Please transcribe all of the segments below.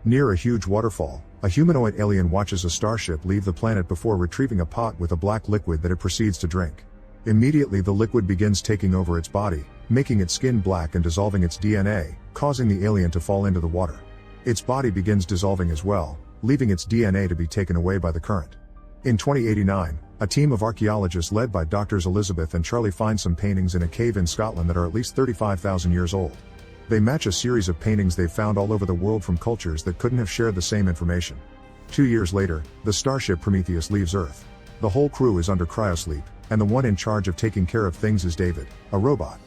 Near a huge waterfall, a humanoid alien watches a starship leave the planet before retrieving a pot with a black liquid that it proceeds to drink. Immediately the liquid begins taking over its body, making its skin black and dissolving its DNA, causing the alien to fall into the water. Its body begins dissolving as well, leaving its DNA to be taken away by the current. In 2089, a team of archaeologists led by Doctors Elizabeth and Charlie find some paintings in a cave in Scotland that are at least 35,000 years old. They match a series of paintings they've found all over the world from cultures that couldn't have shared the same information. 2 years later, the starship Prometheus leaves Earth. The whole crew is under cryosleep, and the one in charge of taking care of things is David, a robot.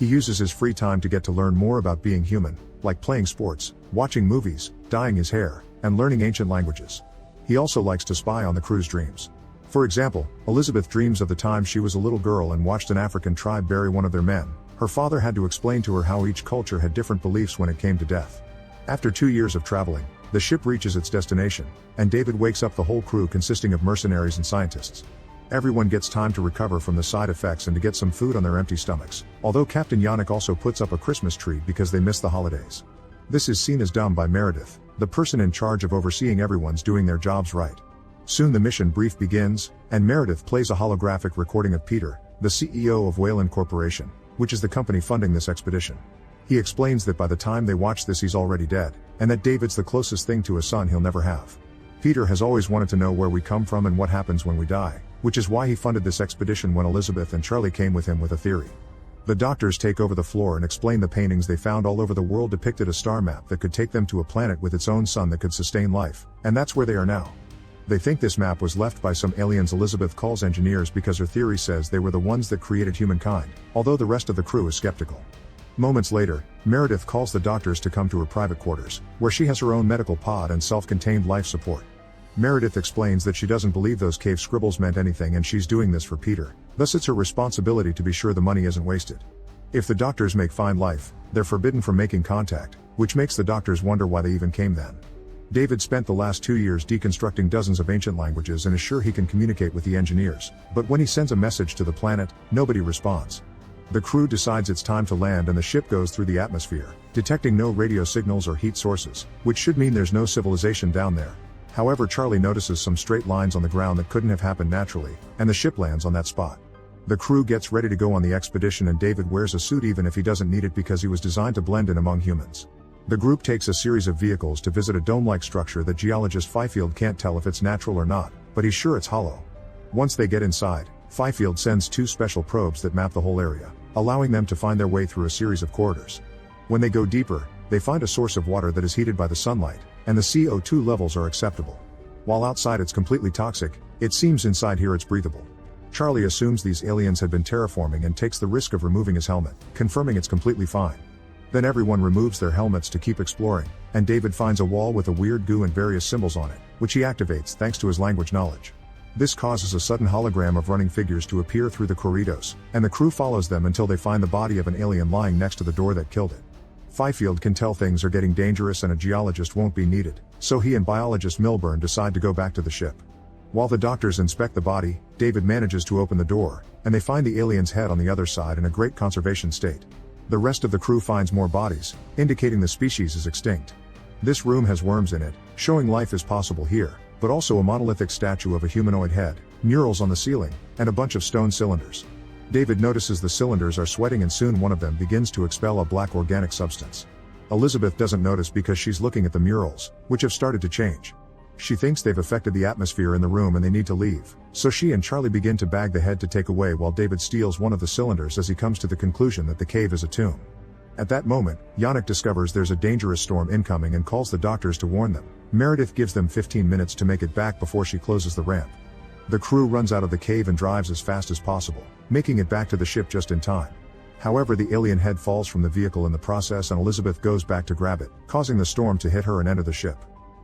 He uses his free time to get to learn more about being human, like playing sports, watching movies, dyeing his hair, and learning ancient languages. He also likes to spy on the crew's dreams. For example, Elizabeth dreams of the time she was a little girl and watched an African tribe bury one of their men. Her father had to explain to her how each culture had different beliefs when it came to death. After 2 years of traveling, the ship reaches its destination, and David wakes up the whole crew consisting of mercenaries and scientists. Everyone gets time to recover from the side effects and to get some food on their empty stomachs, although Captain Yannick also puts up a Christmas tree because they miss the holidays. This is seen as dumb by Meredith, the person in charge of overseeing everyone's doing their jobs right. Soon the mission brief begins, and Meredith plays a holographic recording of Peter, the CEO of Wayland Corporation, which is the company funding this expedition. He explains that by the time they watch this he's already dead, and that David's the closest thing to a son he'll never have. Peter has always wanted to know where we come from and what happens when we die, which is why he funded this expedition when Elizabeth and Charlie came with him with a theory. The doctors take over the floor and explain the paintings they found all over the world depicted a star map that could take them to a planet with its own sun that could sustain life, and that's where they are now. They think this map was left by some aliens Elizabeth calls engineers because her theory says they were the ones that created humankind, although the rest of the crew is skeptical. Moments later, Meredith calls the doctors to come to her private quarters, where she has her own medical pod and self-contained life support. Meredith explains that she doesn't believe those cave scribbles meant anything and she's doing this for Peter, thus it's her responsibility to be sure the money isn't wasted. If the doctors make find life, they're forbidden from making contact, which makes the doctors wonder why they even came then. David spent the last 2 years deconstructing dozens of ancient languages and is sure he can communicate with the engineers, but when he sends a message to the planet, nobody responds. The crew decides it's time to land and the ship goes through the atmosphere, detecting no radio signals or heat sources, which should mean there's no civilization down there. However, Charlie notices some straight lines on the ground that couldn't have happened naturally, and the ship lands on that spot. The crew gets ready to go on the expedition and David wears a suit even if he doesn't need it because he was designed to blend in among humans. The group takes a series of vehicles to visit a dome-like structure that geologist Fifield can't tell if it's natural or not, but he's sure it's hollow. Once they get inside, Fifield sends 2 special probes that map the whole area, allowing them to find their way through a series of corridors. When they go deeper, they find a source of water that is heated by the sunlight, and the CO2 levels are acceptable. While outside it's completely toxic, it seems inside here it's breathable. Charlie assumes these aliens had been terraforming and takes the risk of removing his helmet, confirming it's completely fine. Then everyone removes their helmets to keep exploring, and David finds a wall with a weird goo and various symbols on it, which he activates thanks to his language knowledge. This causes a sudden hologram of running figures to appear through the corridors, and the crew follows them until they find the body of an alien lying next to the door that killed it. Fifield can tell things are getting dangerous and a geologist won't be needed, so he and biologist Milburn decide to go back to the ship. While the doctors inspect the body, David manages to open the door, and they find the alien's head on the other side in a great conservation state. The rest of the crew finds more bodies, indicating the species is extinct. This room has worms in it, showing life is possible here, but also a monolithic statue of a humanoid head, murals on the ceiling, and a bunch of stone cylinders. David notices the cylinders are sweating and soon one of them begins to expel a black organic substance. Elizabeth doesn't notice because she's looking at the murals, which have started to change. She thinks they've affected the atmosphere in the room and they need to leave, so she and Charlie begin to bag the head to take away while David steals one of the cylinders as he comes to the conclusion that the cave is a tomb. At that moment, Yannick discovers there's a dangerous storm incoming and calls the doctors to warn them. Meredith gives them 15 minutes to make it back before she closes the ramp. The crew runs out of the cave and drives as fast as possible, making it back to the ship just in time. However, the alien head falls from the vehicle in the process and Elizabeth goes back to grab it, causing the storm to hit her and enter the ship.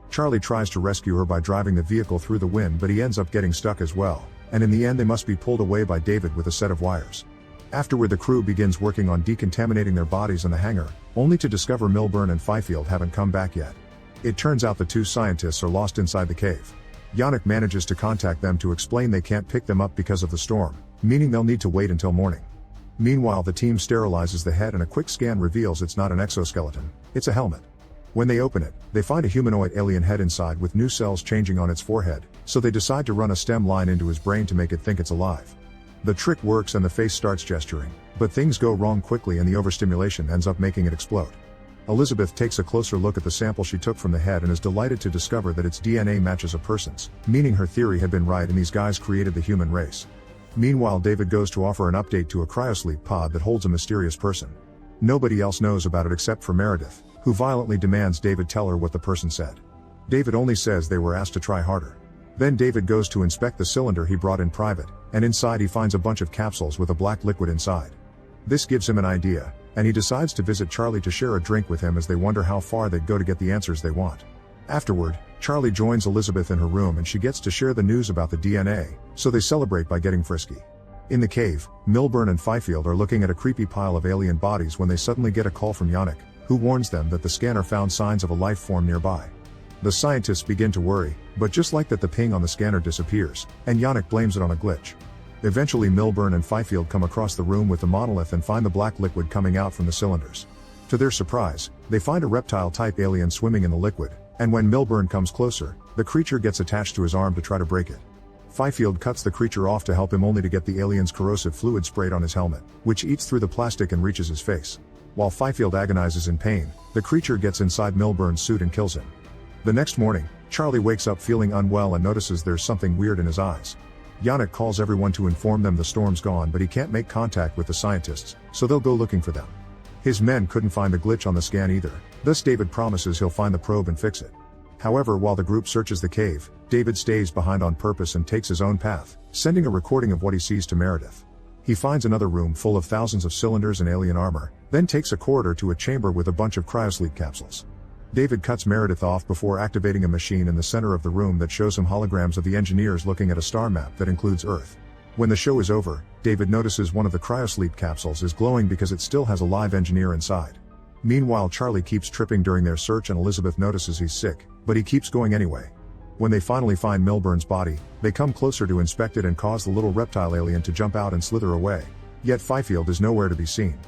Charlie tries to rescue her by driving the vehicle through the wind, but he ends up getting stuck as well, and in the end they must be pulled away by David with a set of wires. Afterward, the crew begins working on decontaminating their bodies in the hangar, only to discover Milburn and Fifield haven't come back yet. It turns out the 2 scientists are lost inside the cave. Yannick manages to contact them to explain they can't pick them up because of the storm, meaning they'll need to wait until morning. Meanwhile, the team sterilizes the head and a quick scan reveals it's not an exoskeleton, it's a helmet. When they open it, they find a humanoid alien head inside with new cells changing on its forehead, so they decide to run a stem line into his brain to make it think it's alive. The trick works and the face starts gesturing, but things go wrong quickly and the overstimulation ends up making it explode. Elizabeth takes a closer look at the sample she took from the head and is delighted to discover that its DNA matches a person's, meaning her theory had been right and these guys created the human race. Meanwhile, David goes to offer an update to a cryosleep pod that holds a mysterious person. Nobody else knows about it except for Meredith, who violently demands David tell her what the person said. David only says they were asked to try harder. Then David goes to inspect the cylinder he brought in private, and inside he finds a bunch of capsules with a black liquid inside. This gives him an idea, and he decides to visit Charlie to share a drink with him as they wonder how far they'd go to get the answers they want. Afterward, Charlie joins Elizabeth in her room and she gets to share the news about the DNA, so they celebrate by getting frisky. In the cave, Milburn and Fifield are looking at a creepy pile of alien bodies when they suddenly get a call from Yannick, who warns them that the scanner found signs of a life form nearby. The scientists begin to worry, but just like that the ping on the scanner disappears, and Yannick blames it on a glitch. Eventually Milburn and Fifield come across the room with the monolith and find the black liquid coming out from the cylinders. To their surprise, they find a reptile-type alien swimming in the liquid, and when Milburn comes closer, the creature gets attached to his arm to try to break it. Fifield cuts the creature off to help him only to get the alien's corrosive fluid sprayed on his helmet, which eats through the plastic and reaches his face. While Fifield agonizes in pain, the creature gets inside Milburn's suit and kills him. The next morning, Charlie wakes up feeling unwell and notices there's something weird in his eyes. Yannick calls everyone to inform them the storm's gone, but he can't make contact with the scientists, so they'll go looking for them. His men couldn't find the glitch on the scan either, thus David promises he'll find the probe and fix it. However, while the group searches the cave, David stays behind on purpose and takes his own path, sending a recording of what he sees to Meredith. He finds another room full of thousands of cylinders and alien armor, then takes a corridor to a chamber with a bunch of cryosleep capsules. David cuts Meredith off before activating a machine in the center of the room that shows him holograms of the engineers looking at a star map that includes Earth. When the show is over, David notices one of the cryosleep capsules is glowing because it still has a live engineer inside. Meanwhile, Charlie keeps tripping during their search and Elizabeth notices he's sick, but he keeps going anyway. When they finally find Milburn's body, they come closer to inspect it and cause the little reptile alien to jump out and slither away. Yet Fifield is nowhere to be seen.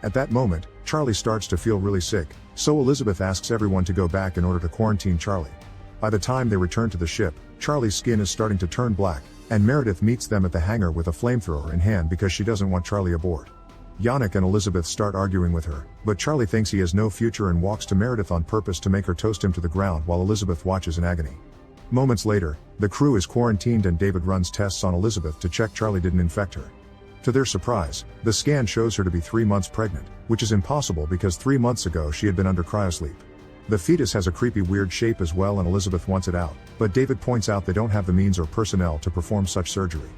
At that moment, Charlie starts to feel really sick, so Elizabeth asks everyone to go back in order to quarantine Charlie. By the time they return to the ship, Charlie's skin is starting to turn black, and Meredith meets them at the hangar with a flamethrower in hand because she doesn't want Charlie aboard. Yannick and Elizabeth start arguing with her, but Charlie thinks he has no future and walks to Meredith on purpose to make her toast him to the ground while Elizabeth watches in agony. Moments later, the crew is quarantined and David runs tests on Elizabeth to check Charlie didn't infect her. To their surprise, the scan shows her to be 3 months pregnant, which is impossible because 3 months ago she had been under cryosleep. The fetus has a creepy weird shape as well and Elizabeth wants it out, but David points out they don't have the means or personnel to perform such surgery.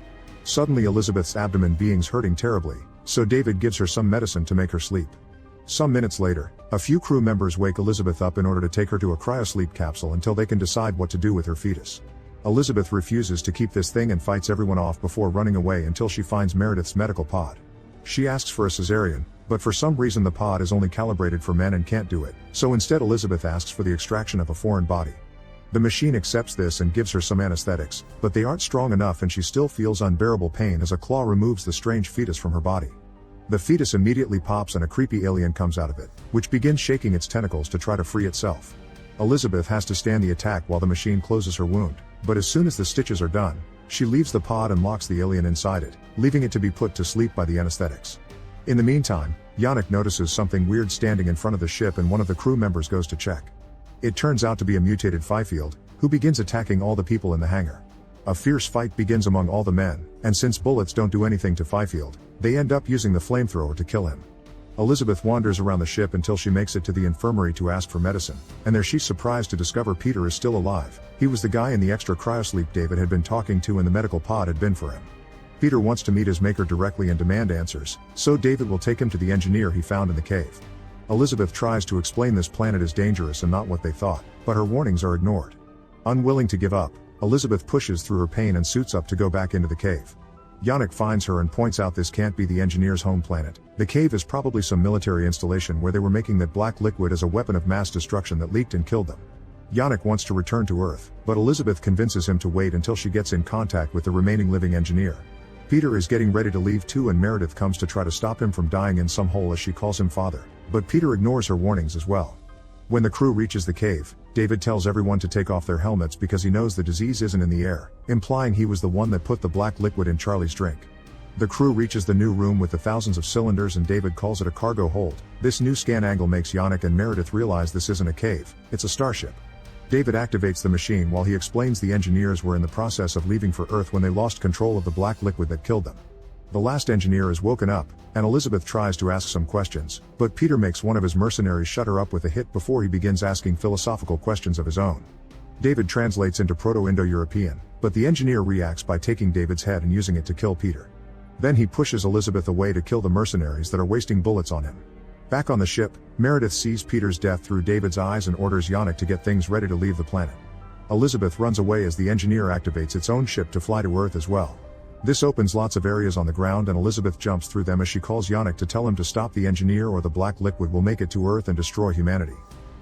Suddenly Elizabeth's abdomen begins hurting terribly, so David gives her some medicine to make her sleep. Some minutes later, a few crew members wake Elizabeth up in order to take her to a cryosleep capsule until they can decide what to do with her fetus. Elizabeth refuses to keep this thing and fights everyone off before running away until she finds Meredith's medical pod. She asks for a cesarean, but for some reason the pod is only calibrated for men and can't do it, so instead Elizabeth asks for the extraction of a foreign body. The machine accepts this and gives her some anesthetics, but they aren't strong enough and she still feels unbearable pain as a claw removes the strange fetus from her body. The fetus immediately pops and a creepy alien comes out of it, which begins shaking its tentacles to try to free itself. Elizabeth has to stand the attack while the machine closes her wound, but as soon as the stitches are done, she leaves the pod and locks the alien inside it, leaving it to be put to sleep by the anesthetics. In the meantime, Yannick notices something weird standing in front of the ship and one of the crew members goes to check. It turns out to be a mutated Fifield, who begins attacking all the people in the hangar. A fierce fight begins among all the men, and since bullets don't do anything to Fifield, they end up using the flamethrower to kill him. Elizabeth wanders around the ship until she makes it to the infirmary to ask for medicine, and there she's surprised to discover Peter is still alive. He was the guy in the extra cryosleep David had been talking to and the medical pod had been for him. Peter wants to meet his maker directly and demand answers, so David will take him to the engineer he found in the cave. Elizabeth tries to explain this planet is dangerous and not what they thought, but her warnings are ignored. Unwilling to give up, Elizabeth pushes through her pain and suits up to go back into the cave. Yannick finds her and points out this can't be the engineer's home planet. The cave is probably some military installation where they were making that black liquid as a weapon of mass destruction that leaked and killed them. Yannick wants to return to Earth, but Elizabeth convinces him to wait until she gets in contact with the remaining living engineer. Peter is getting ready to leave too and Meredith comes to try to stop him from dying in some hole as she calls him father, but Peter ignores her warnings as well. When the crew reaches the cave, David tells everyone to take off their helmets because he knows the disease isn't in the air, implying he was the one that put the black liquid in Charlie's drink. The crew reaches the new room with the thousands of cylinders and David calls it a cargo hold. This new scan angle makes Yannick and Meredith realize this isn't a cave, it's a starship. David activates the machine while he explains the engineers were in the process of leaving for Earth when they lost control of the black liquid that killed them. The last engineer is woken up, and Elizabeth tries to ask some questions, but Peter makes one of his mercenaries shut her up with a hit before he begins asking philosophical questions of his own. David translates into Proto-Indo-European, but the engineer reacts by taking David's head and using it to kill Peter. Then he pushes Elizabeth away to kill the mercenaries that are wasting bullets on him. Back on the ship, Meredith sees Peter's death through David's eyes and orders Yannick to get things ready to leave the planet. Elizabeth runs away as the engineer activates its own ship to fly to Earth as well. This opens lots of areas on the ground and Elizabeth jumps through them as she calls Yannick to tell him to stop the engineer or the black liquid will make it to Earth and destroy humanity.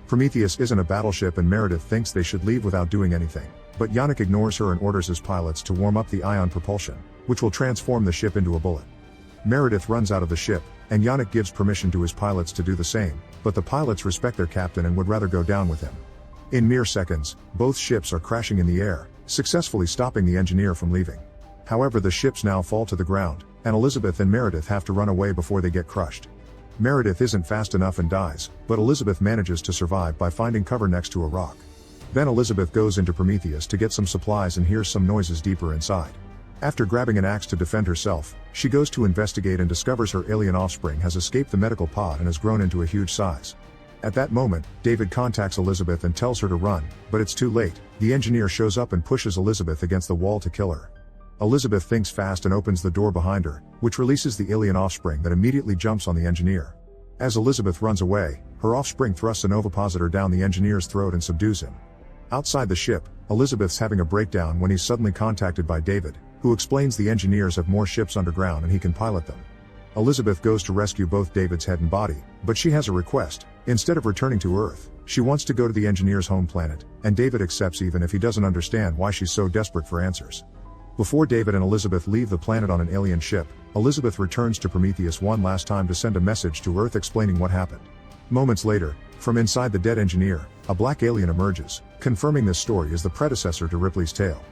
Prometheus isn't a battleship and Meredith thinks they should leave without doing anything, but Yannick ignores her and orders his pilots to warm up the ion propulsion, which will transform the ship into a bullet. Meredith runs out of the ship, and Yannick gives permission to his pilots to do the same, but the pilots respect their captain and would rather go down with him. In mere seconds, both ships are crashing in the air, successfully stopping the engineer from leaving. However, the ships now fall to the ground, and Elizabeth and Meredith have to run away before they get crushed. Meredith isn't fast enough and dies, but Elizabeth manages to survive by finding cover next to a rock. Then Elizabeth goes into Prometheus to get some supplies and hears some noises deeper inside. After grabbing an axe to defend herself, she goes to investigate and discovers her alien offspring has escaped the medical pod and has grown into a huge size. At that moment, David contacts Elizabeth and tells her to run, but it's too late. The engineer shows up and pushes Elizabeth against the wall to kill her. Elizabeth thinks fast and opens the door behind her, which releases the alien offspring that immediately jumps on the engineer. As Elizabeth runs away, her offspring thrusts an ovipositor down the engineer's throat and subdues him. Outside the ship, Elizabeth's having a breakdown when he's suddenly contacted by David, who explains the engineers have more ships underground and he can pilot them. Elizabeth goes to rescue both David's head and body, but she has a request. Instead of returning to Earth, she wants to go to the engineer's home planet, and David accepts even if he doesn't understand why she's so desperate for answers. Before David and Elizabeth leave the planet on an alien ship, Elizabeth returns to Prometheus one last time to send a message to Earth explaining what happened. Moments later, from inside the dead engineer, a black alien emerges, confirming this story is the predecessor to Ripley's tale.